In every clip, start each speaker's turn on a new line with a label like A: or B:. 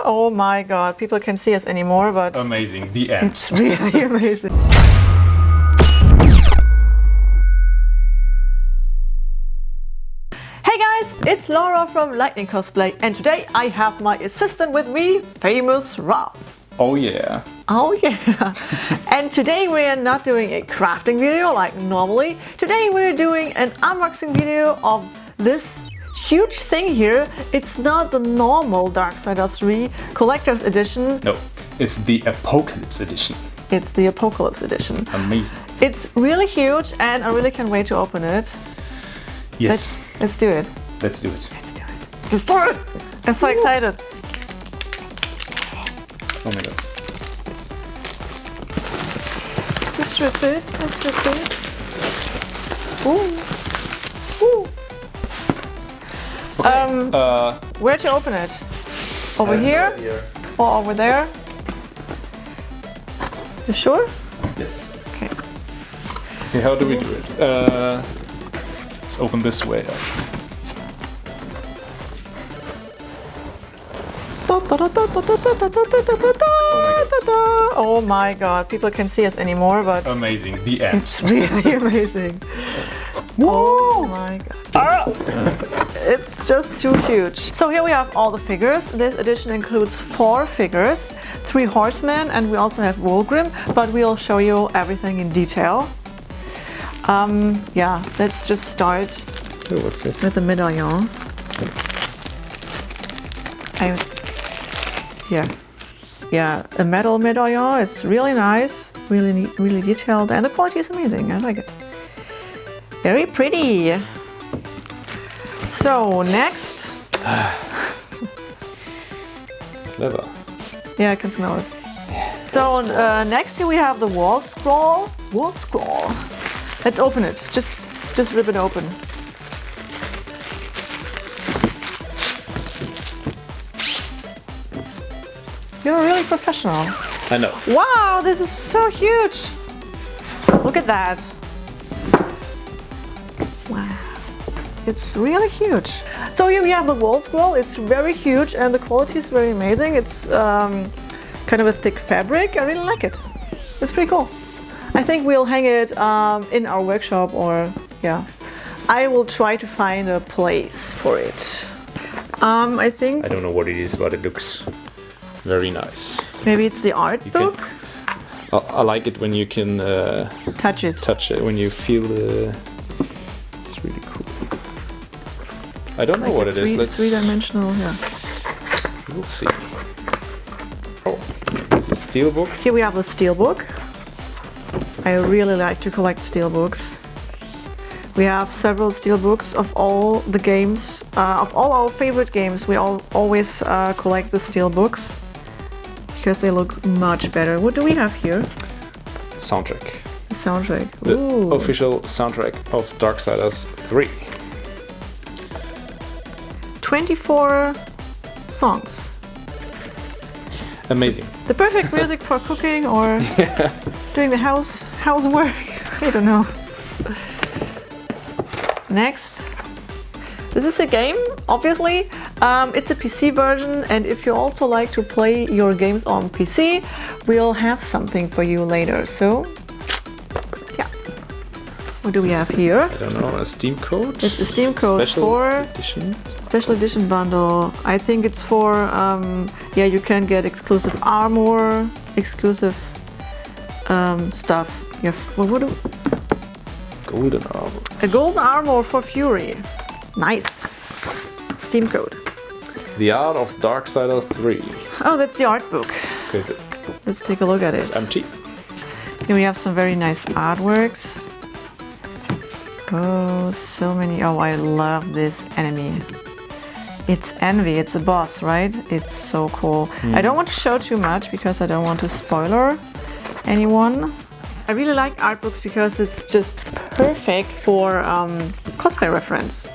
A: Oh my god, people can't see us anymore, but
B: Amazing. The end.
A: it's really amazing. Hey guys, it's Laura from Lightning Cosplay, and today I have my assistant with me, Famous Ralph.
B: Oh yeah.
A: Oh yeah! And today we're not doing a crafting video like normally. Today we're doing an unboxing video of this huge thing here. It's not the normal Darksiders 3 Collector's Edition.
B: No, it's the Apocalypse Edition.
A: It's the Apocalypse Edition.
B: Amazing.
A: It's really huge and I really can't wait to open it.
B: Yes.
A: Let's do it.
B: Let's do it.
A: Let's do it. Let's do it! I'm so excited.
B: Oh my god.
A: Let's rip it. Let's rip it. Ooh. Ooh.
B: Okay.
A: Where to open it? Over here? Or over there? You sure?
B: Yes.
A: Okay.
B: Okay, how do we do it? Let's open this way.
A: Oh my god, people can't see us anymore, but
B: Amazing. The end.
A: it's really amazing. Oh my god. It's just too huge. So here we have all the figures. This edition includes 4 figures, 3 horsemen, and we also have Wolgrim, but we'll show you everything in detail. Yeah, let's just start
B: What's this?
A: with the medallion. Yeah, a metal medallion. It's really nice, really neat, really detailed, and the quality is amazing. I like it. Very pretty. So next,
B: Leather.
A: yeah, I can smell it. So next here we have the wall scroll. Wall scroll. Let's open it. Just rip it open. You're really professional.
B: I know.
A: Wow, this is so huge. Look at that. Wow. It's really huge. So here we have the wall scroll. It's very huge and the quality is very amazing. It's kind of a thick fabric. I really like it. It's pretty cool. I think we'll hang it in our workshop, or yeah. I will try to find a place for it. I think
B: I don't know what it is, but it looks very nice.
A: maybe it's the art book.
B: I like it when you can
A: Touch it.
B: touch it, when you feel the... It's really cool. I don't know what it is. Let's...
A: Three-dimensional, yeah.
B: We'll see. Oh, it's a steel book.
A: Here we have the steelbook. I really like to collect steelbooks. We have several steelbooks of all the games, of all our favorite games. We always collect the steelbooks because they look much better. What do we have here?
B: Soundtrack.
A: The soundtrack.
B: The
A: Ooh.
B: official soundtrack of Darksiders 3.
A: 24 songs.
B: Amazing.
A: The perfect music for cooking or doing the housework. I don't know. Next. This is a game, obviously. It's a PC version, and if you also like to play your games on PC, we'll have something for you later. So, yeah. What do we have here?
B: I don't know, a Steam code?
A: It's a Steam code
B: Special
A: for
B: edition.
A: Special edition bundle. I think it's for, yeah, you can get exclusive armor, exclusive stuff. You have, what do
B: Golden armor.
A: a golden armor for Fury. Nice. Steam code.
B: The Art of Darksiders 3.
A: Oh, that's the art book.
B: Okay, good.
A: Let's take a look at it.
B: It's empty.
A: Here we have some very nice artworks. Oh, so many. Oh, I love this enemy. It's Envy. It's a boss, right? It's so cool. I don't want to show too much because I don't want to spoiler anyone. I really like art books because it's just perfect for cosplay reference.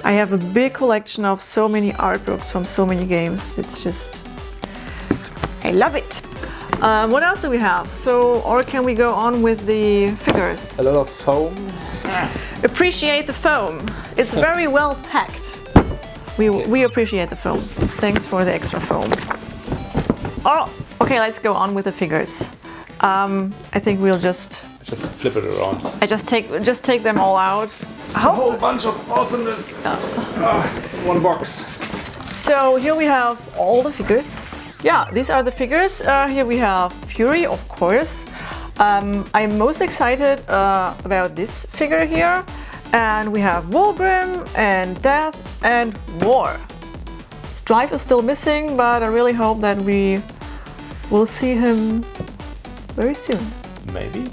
A: I have a big collection of so many art books from so many games. It's just, I love it. What else do we have? So, or can we go on with the figures?
B: A lot of foam.
A: Appreciate the foam. It's very well packed. We appreciate the foam. Thanks for the extra foam. Oh, okay, let's go on with the figures. I think we'll just
B: flip it around.
A: I just take them all out.
B: A whole bunch of awesomeness. One box.
A: So here we have all the figures. Yeah, these are the figures. Here we have Fury, of course. I'm most excited about this figure here. And we have Wolgrim and Death and War. Strife is still missing, but I really hope that we will see him very soon.
B: Maybe.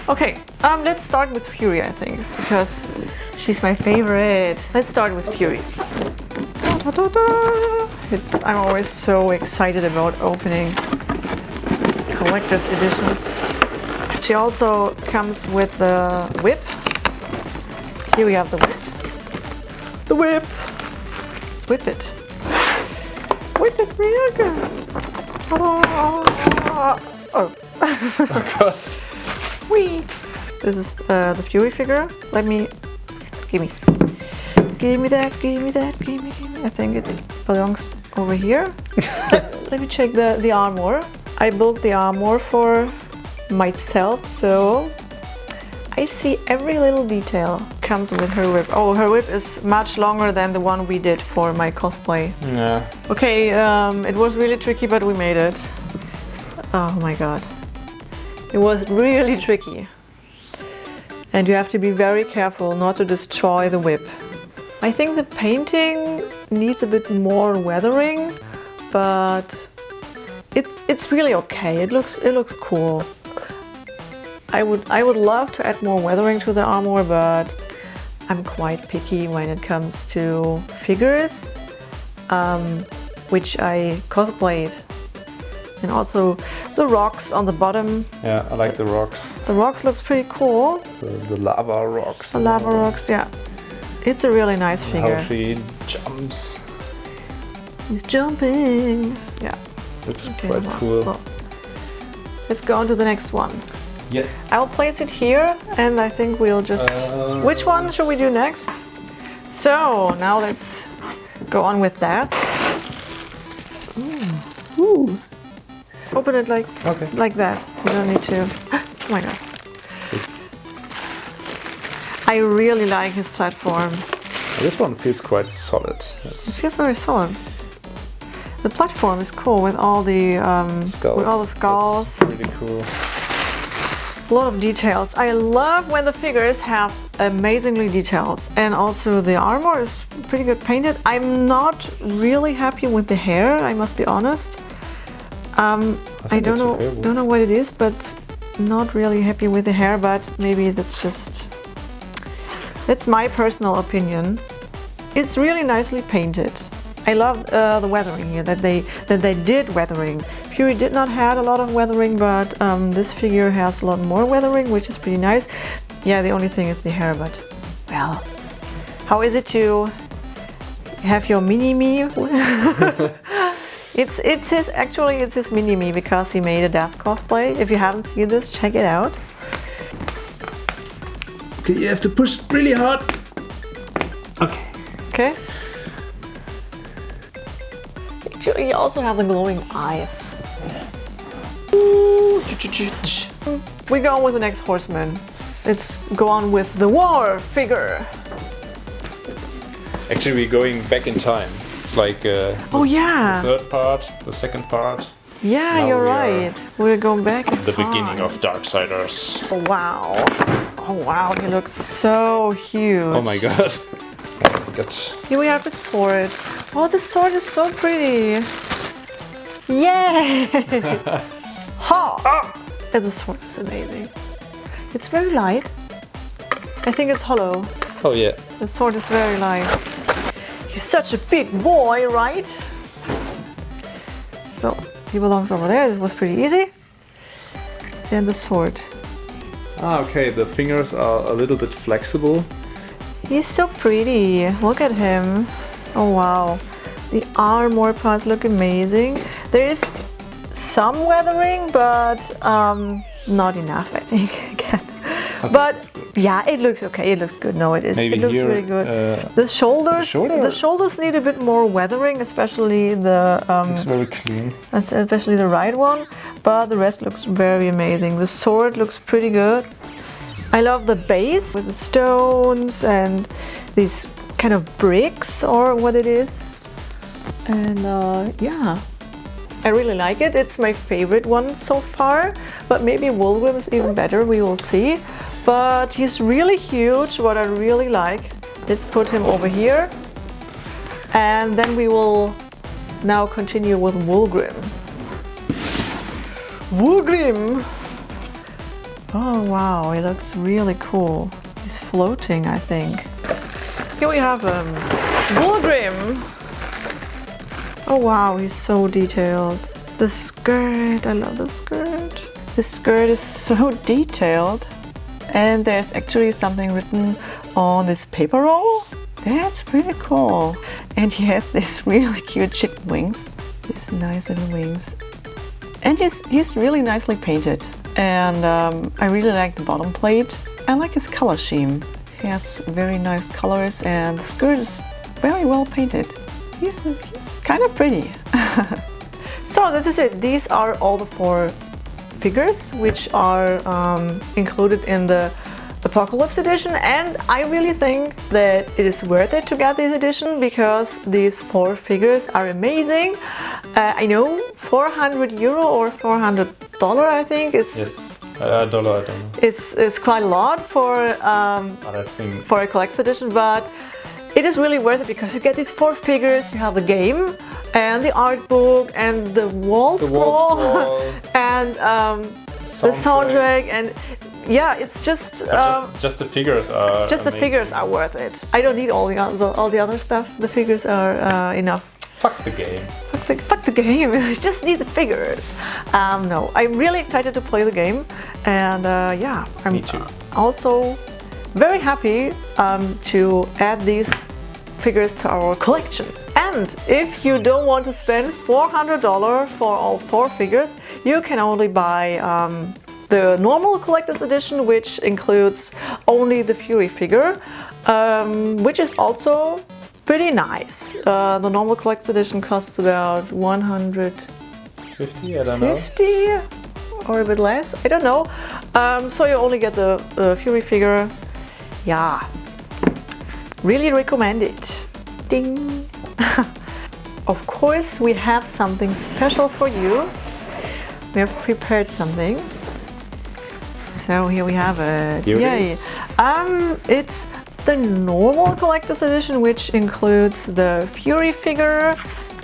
A: Okay, let's start with Fury, I think, because she's my favorite. Let's start with Fury. I'm always so excited about opening collector's editions. She also comes with the whip. Here we have the whip. The whip! Let's whip it. Whip it real good. Oh.
B: Oh god.
A: Whee! This is the Fury figure. Give me that. I think it belongs over here. Let me check the armor. I built the armor for myself, so I see every little detail. Comes with her whip. Oh, her whip is much longer than the one we did for my cosplay.
B: Yeah.
A: Okay, it was really tricky, but we made it. Oh my god. It was really tricky. And you have to be very careful not to destroy the whip. I think the painting needs a bit more weathering, but it's really okay. It looks cool. I would love to add more weathering to the armor, but I'm quite picky when it comes to figures, which I cosplayed. And also the rocks on the bottom.
B: Yeah, I like the rocks.
A: The rocks looks pretty cool.
B: The lava rocks.
A: The lava rocks, yeah. It's a really nice figure.
B: How she jumps.
A: He's jumping. Yeah.
B: Looks quite cool.
A: Well, let's go on to the next one.
B: Yes.
A: I'll place it here, and I think we'll just... Which one should we do next? So, now let's go on with that. Ooh. Open it like that. You don't need to... Oh my god. I really like his platform.
B: This one feels quite solid.
A: It feels very solid. The platform is cool with all the skulls.
B: That's really cool.
A: A lot of details. I love when the figures have amazingly details, and also the armor is pretty good painted. I'm not really happy with the hair, I must be honest. I don't know what it is, but not really happy with the hair. But maybe that's my personal opinion. It's really nicely painted. I love the weathering here, that they did weathering. Fury did not have a lot of weathering, but this figure has a lot more weathering, which is pretty nice. Yeah, the only thing is the hair, but well, how is it to have your mini-me? It's his mini-me because he made a Death cosplay. If you haven't seen this, check it out.
B: Okay, you have to push really hard. Okay.
A: Okay. You also have the glowing eyes. We go on with the next horseman. Let's go on with the War figure.
B: Actually, we're going back in time. It's like
A: oh yeah,
B: the third part, the second part.
A: Yeah,
B: now
A: you're right. We're going back in
B: the
A: time.
B: beginning of Darksiders.
A: Oh wow. Oh wow, he looks so huge.
B: Oh my god.
A: Here we have the sword. Oh, the sword is so pretty. Yay! Ha! And the sword is amazing. It's very light. I think it's hollow.
B: Oh yeah.
A: The sword is very light. He's such a big boy, right? So, he belongs over there. This was pretty easy. And the sword.
B: Ah, okay. The fingers are a little bit flexible.
A: He's so pretty. Look at him. Oh wow. The armor parts look amazing. There is some weathering, but not enough, I think. Again, But yeah, it looks okay. It looks good. No, it is.
B: Maybe
A: it looks
B: here,
A: really good. The shoulders need a bit more weathering, especially the
B: looks very clean.
A: Especially the right one. But the rest looks very amazing. The sword looks pretty good. I love the base with the stones and these kind of bricks or what it is. And yeah, I really like it. It's my favorite one so far, but maybe Vulgrim is even better, we will see. But he's really huge, what I really like. Let's put him over here. And then we will now continue with Vulgrim. Vulgrim! Oh wow, he looks really cool. He's floating, I think. Here we have Vulgrim! Oh wow, he's so detailed. The skirt, I love the skirt. The skirt is so detailed. And there's actually something written on this paper roll. That's pretty cool. And he has these really cute chicken wings. These nice little wings. And he's really nicely painted. And I really like the bottom plate. I like his color scheme. He has very nice colors and the skirt is very well painted. He's kind of pretty. So this is it. These are all the 4 figures which are included in the Apocalypse edition, and I really think that it is worth it to get this edition because these 4 figures are amazing. I know €400 or $400 I think is
B: dollar, I don't know.
A: It's quite a lot for a collector's edition, but it is really worth it because you get these 4 figures, you have the game and the art book and the wall scroll and the soundtrack, and yeah, it's just
B: the figures are
A: the figures are worth it. I don't need all the other stuff. The figures are enough.
B: Fuck the game.
A: Fuck the game. I just need the figures. No, I'm really excited to play the game, and yeah, I'm also very happy to add these figures to our collection. And if you don't want to spend $400 for all 4 figures, you can only buy the normal collector's edition, which includes only the Fury figure, which is also pretty nice. The normal collector's edition costs about 150,
B: I don't know.
A: 50 or a bit less, I don't know. So you only get the Fury figure. Yeah, really recommend it. Ding! Of course, we have something special for you. We have prepared something. So here we have it. Yay! It's the normal collector's edition, which includes the Fury figure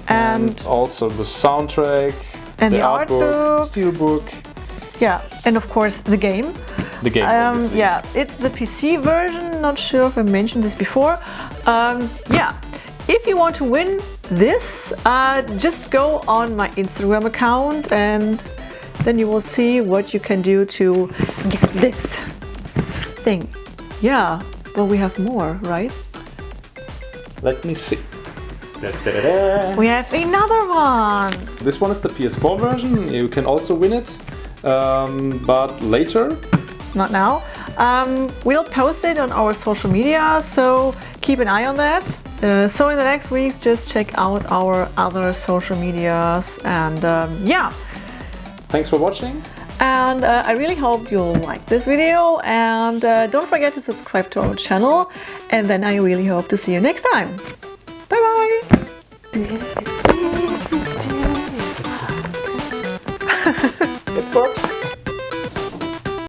A: and
B: also the soundtrack
A: and the art book,
B: steelbook.
A: Yeah, and of course the game.
B: The game.
A: Yeah, it's the PC version. Not sure if I mentioned this before. Yeah, if you want to win this, just go on my Instagram account and then you will see what you can do to get this thing. Yeah, but we have more, right?
B: Let me see.
A: We have another one.
B: This one is the PS4 version. You can also win it, but later.
A: Not now. We'll post it on our social media, so keep an eye on that. So in the next weeks, just check out our other social medias, and yeah.
B: Thanks for watching.
A: And I really hope you'll like this video, and don't forget to subscribe to our channel, and then I really hope to see you next time. Bye bye!